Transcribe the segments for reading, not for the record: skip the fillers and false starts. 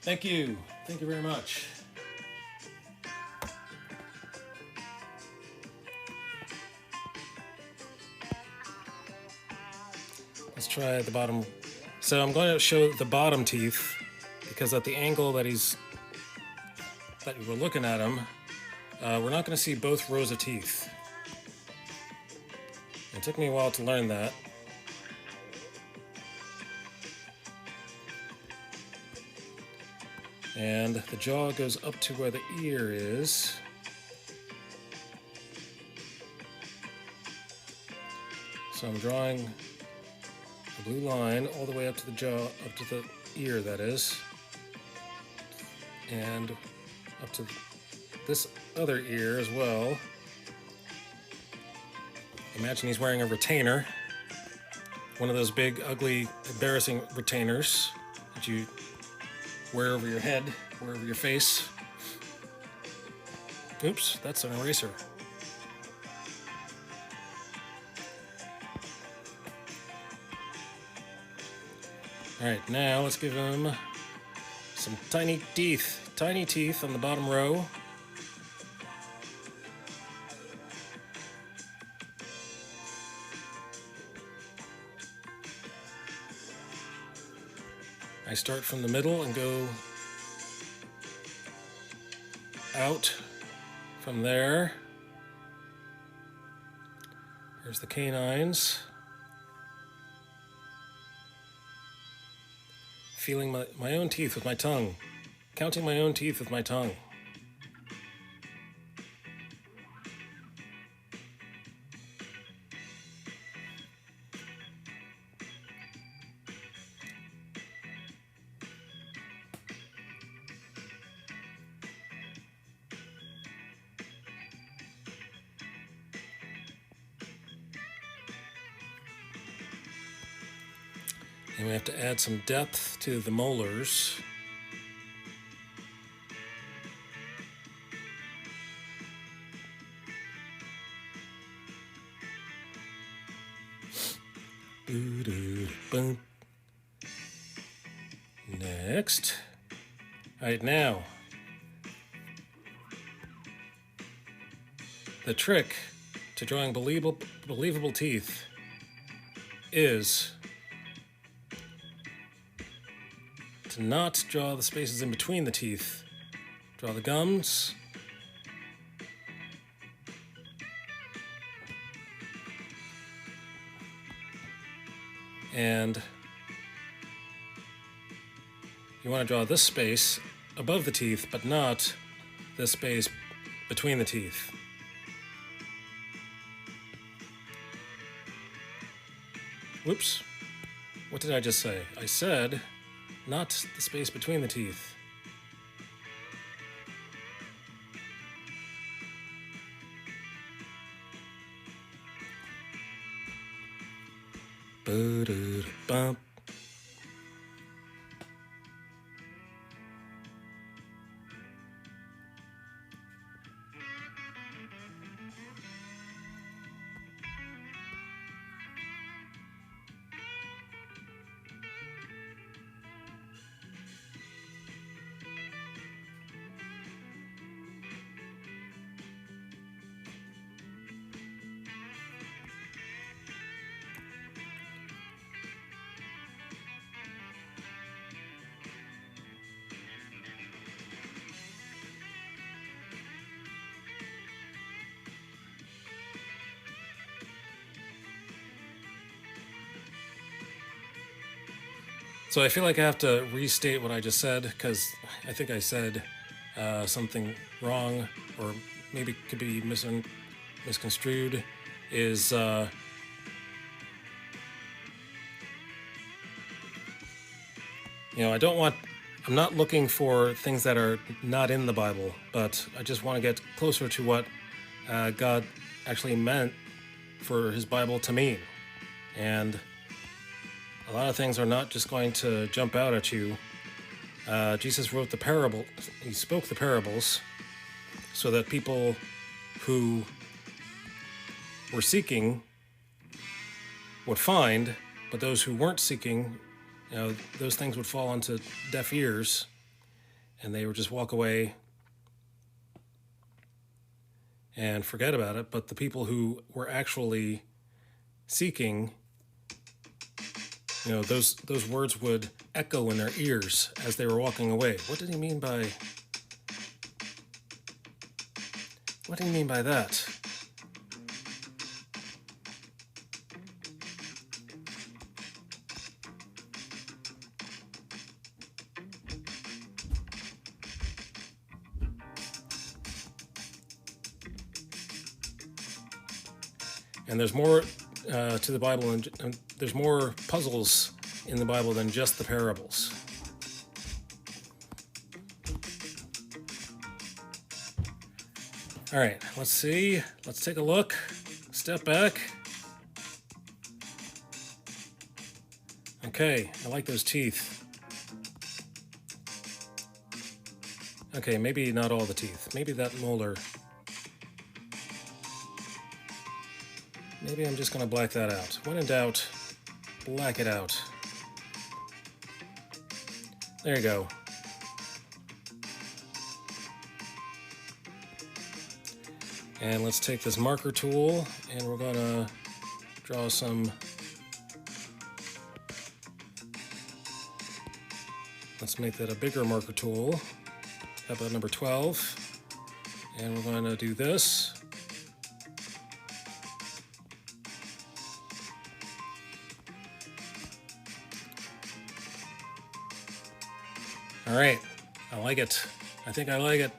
Thank you. Thank you very much. Let's try the bottom. So I'm going to show the bottom teeth because at the angle that we're looking at him, we're not going to see both rows of teeth. It took me a while to learn that. And the jaw goes up to where the ear is. So I'm drawing a blue line all the way up to the jaw, up to the ear, that is. And up to this other ear as well. Imagine he's wearing a retainer. One of those big, ugly, embarrassing retainers that you wear over your head, wear over your face. Oops, that's an eraser. Alright, now let's give him some tiny teeth on the bottom row. I start from the middle and go out from there. Here's the canines. Feeling my own teeth with my tongue. Counting my own teeth with my tongue. And we have to add some depth to the molars. Next. All right, now. The trick to drawing believable teeth is to not draw the spaces in between the teeth. Draw the gums. And you want to draw this space above the teeth, but not this space between the teeth. Whoops. What did I just say? I said not the space between the teeth. Bump. So I feel like I have to restate what I just said because I think I said something wrong, or maybe could be misconstrued. Is I'm not looking for things that are not in the Bible, but I just want to get closer to what God actually meant for his Bible to mean. And a lot of things are not just going to jump out at you. Jesus wrote the parable. He spoke the parables so that people who were seeking would find, but those who weren't seeking, those things would fall onto deaf ears, and they would just walk away and forget about it. But the people who were actually seeking, those words would echo in their ears as they were walking away. What did he mean by that? And there's more to the Bible, and there's more puzzles in the Bible than just the parables. All right, let's see. Let's take a look. Step back. Okay, I like those teeth. Okay, maybe not all the teeth. Maybe that molar. Maybe I'm just going to black that out. When in doubt, black it out. There you go. And let's take this marker tool, and we're going to draw some... Let's make that a bigger marker tool. How about number 12? And we're going to do this. All right, I like it. I think I like it.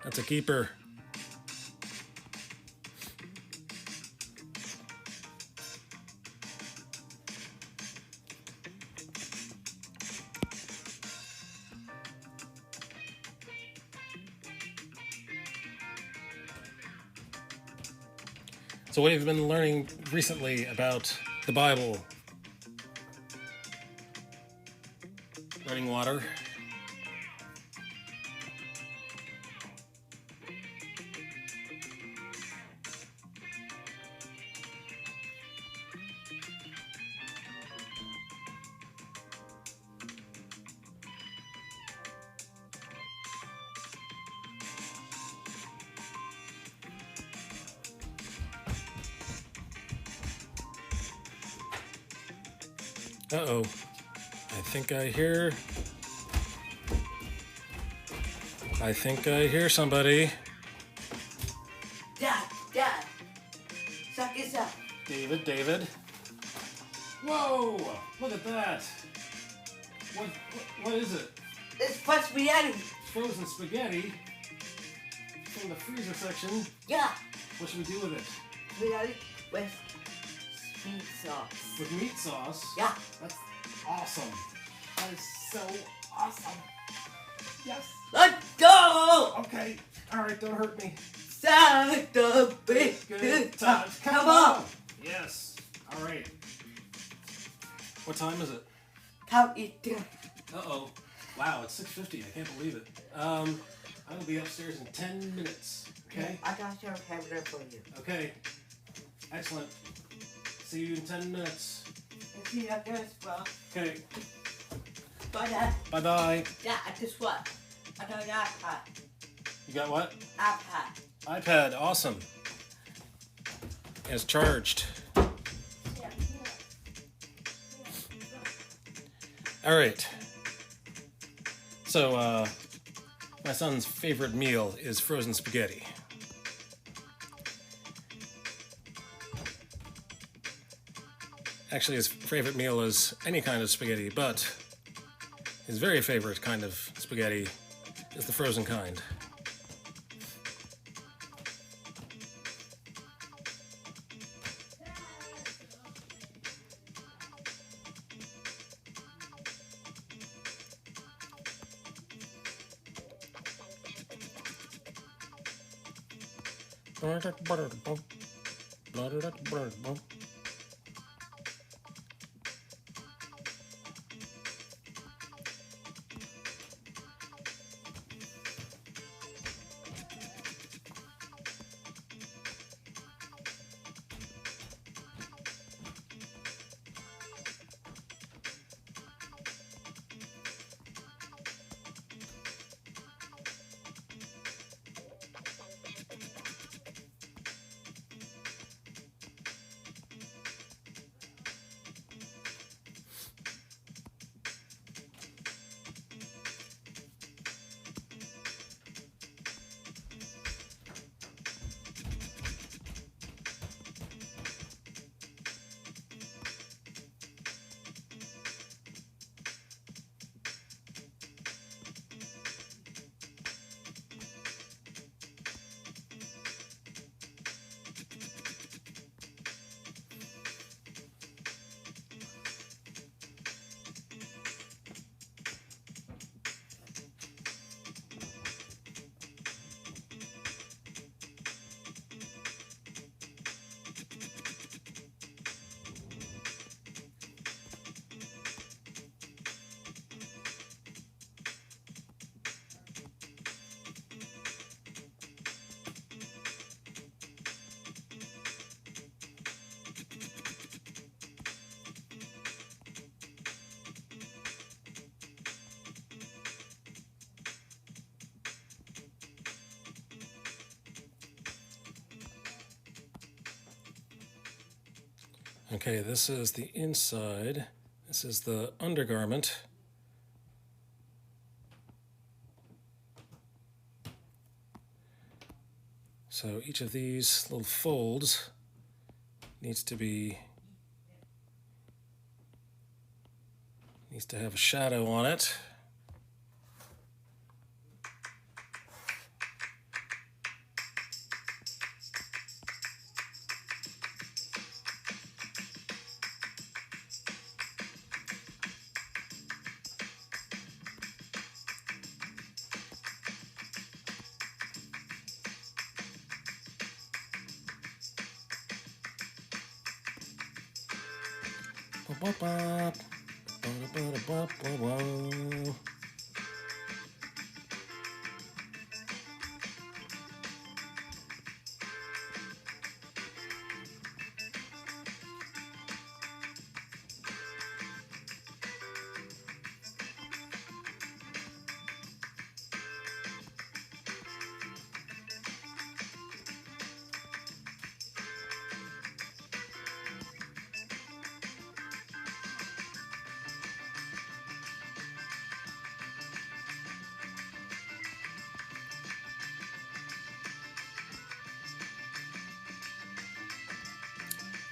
That's a keeper. So what have you been learning recently about the Bible? Running water. Uh-oh. I think I hear somebody. Dad, suck this up. David. Whoa! Look at that. What is it? It's spaghetti. Frozen spaghetti from the freezer section. Yeah. What should we do with it? Spaghetti with meat sauce. With meat sauce? Yeah. That's awesome. That is so awesome. Yes. Let's go! Okay. All right, don't hurt me. Start the big Good times. Come on. Yes. All right. What time is it? Count it down. Uh-oh. Wow, it's 6:50. I can't believe it. I will be upstairs in 10 minutes. Okay? I got your camera for you. Okay. Excellent. See you in 10 minutes. And see how this, bro. Okay. Bye, Dad. Bye-bye. Yeah, I just what? I got an iPad. You got what? iPad. iPad. Awesome. It's charged. All right. So, my son's favorite meal is frozen spaghetti. Actually, his favorite meal is any kind of spaghetti, but his very favorite kind of spaghetti is the frozen kind. Okay, this is the inside. This is the undergarment. So each of these little folds needs to have a shadow on it.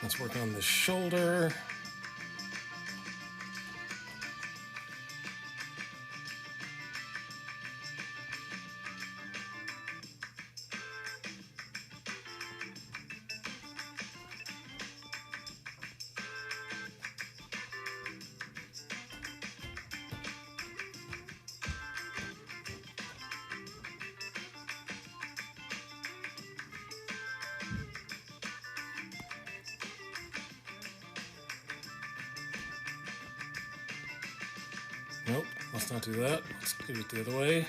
Let's work on the shoulder. Nope, let's not do that. Let's do it the other way.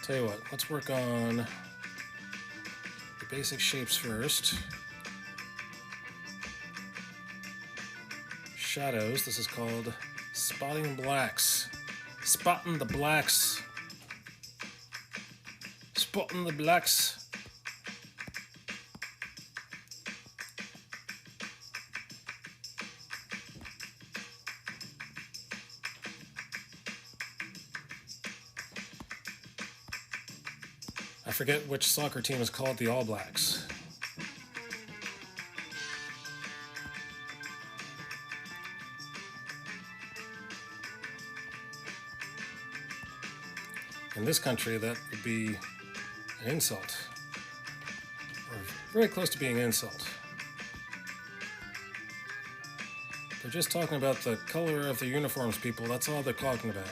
Tell you what, let's work on the basic shapes first. Shadows, this is called spotting blacks. Spotting the blacks. Spotting the blacks. I forget which soccer team is called the All Blacks. In this country, that would be an insult, or very close to being an insult. They're just talking about the color of the uniforms, people. That's all they're talking about.